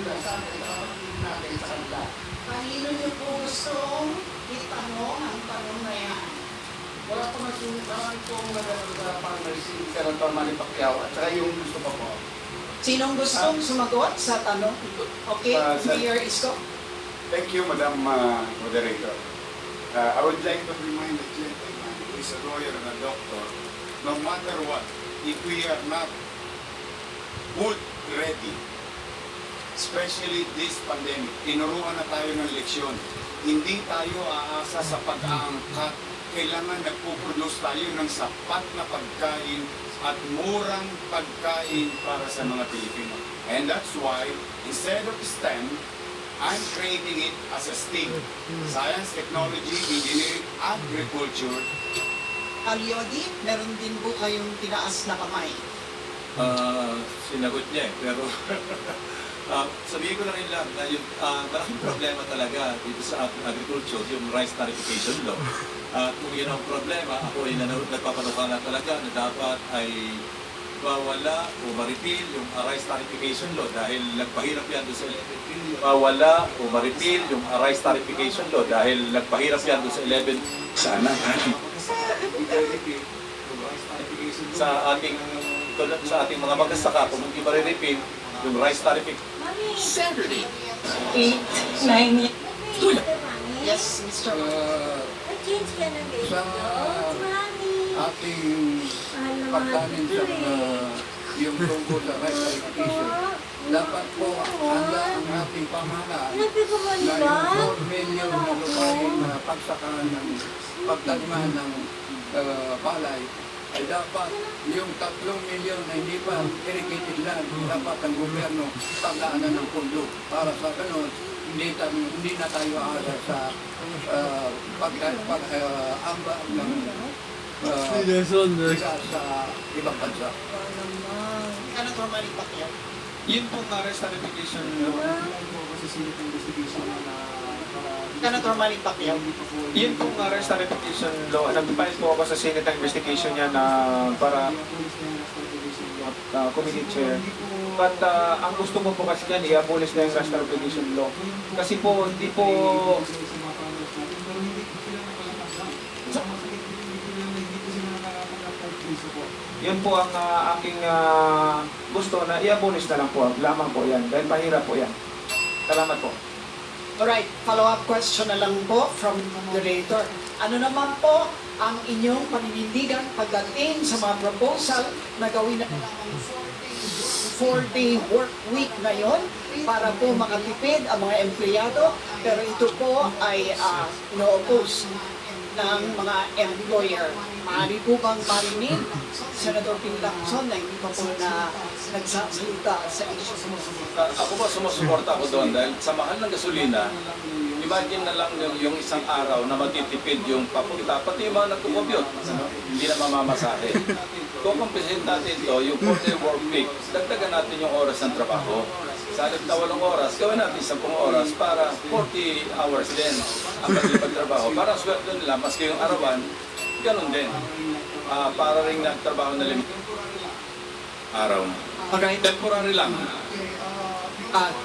nila sa atin, kapatid natin sa kanila. Kanino niyo po gustong itanong ang tanong na yan? Wala po marami pong nagano sa partners, si Senator Manny Pacquiao, at saka yung gusto pa po. Sinong gustong sumagot sa tanong? Okay, Mayor Isko. Thank you, Madam Moderator. I would like to remind the gentleman who is a lawyer and a doctor, no matter what, if we are not good ready, especially this pandemic, tinuruan na tayo ng leksyon. Hindi tayo aasa sa pag-aangkat. Kailangan nagpo-produce tayo ng sapat na pagkain at murang pagkain para sa mga Pilipino. And that's why, instead of STEM, I'm creating it as a STEAM. Science, Technology, Engineering, Agriculture. Aliodi, meron din po kayong tinaas na kamay. Sinagot niya pero sabihin ko na rin lang na yung malaking problema talaga dito sa agriculture, yung rice tarification law. Kung yun ang problema, ako ay nagpapanukala talaga na dapat ay mawala o ma-repeal yung rice tarification law dahil nagpahirap yan doon sa mawala o ma-repeal yung rice tarification law dahil nagpahirap yan doon sa 11 sana sa ating mga magsasaka kung hindi ma-repeal yung rice tarification. Saturday. 8, 9 years. Yes, Mr. Sa ating pagdating sa yung tungkol sa rice verification, dapat po handa ang ating pamahalaan na yung 4 million na lupain na pagsakaan ng pagtaniman ng palay ay dapat yung 3 million na hindi pa irrigated land, dapat ang gobyerno pagdaanan ng pondo para sa ganun hindi na tayo aasa sa pag-amba ng bigas sa ibang bansa. Senator Manny Pacquiao. Yun pong rice tarification law. Senator Manny Pacquiao. Yun pong rice tarification law, nag-file po ako sa Senate ang investigation niya na para committee chair. But ang gusto ko po kasi yan, i-abolish na yung rice tarification law. Kasi po, hindi po... Yun po ang aking gusto na i-abolish na lang po. Lamang po yan. Dahil mahirap po yan. Salamat po. Alright, follow-up question na lang po from the moderator. Ano naman po ang inyong paninindigan pagdating sa mga proposal na gawin na ng 4-day work week ngayon para po makatipid ang mga empleyado, pero ito po ay ino-oppose ng mga employer. Maaari po bang marinig, Senator Ping Lacson, na hindi pa po na nagsasalita sa issue? Ako po sumusuporta ako doon dahil sa mahal ng gasolina, imagine na lang yung isang araw na magtitipid yung papunta, pati yung mga nagkukompute, hindi na mamamasahe. Kung kumpisin natin ito, yung 4-day work week, dagdagan natin yung oras ng trabaho. Sa halip na 8 oras, gawin natin 10 oras para 40 hours din ang pagtrabaho. Para sweldo nila, maski yung arawan, ganun din. Para rin nagtrabaho na limit araw. Alright, Temporary lang.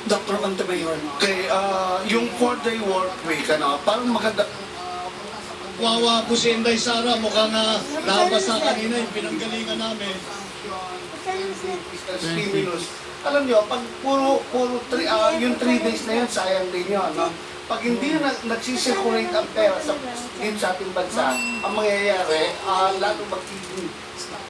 Dr. Montemayor. Okay, yung 4-day work week, parang maganda. Wawa po si Inday Sara, mukhang nabasa kanina yung pinanggalingan namin. Stimulus. Alam nyo, pag puro yung 3 days na yun, sayang din yun. No? Pag hindi nagsisirculate ang pera sa ating bansa, ang mangyayari, lalo magiging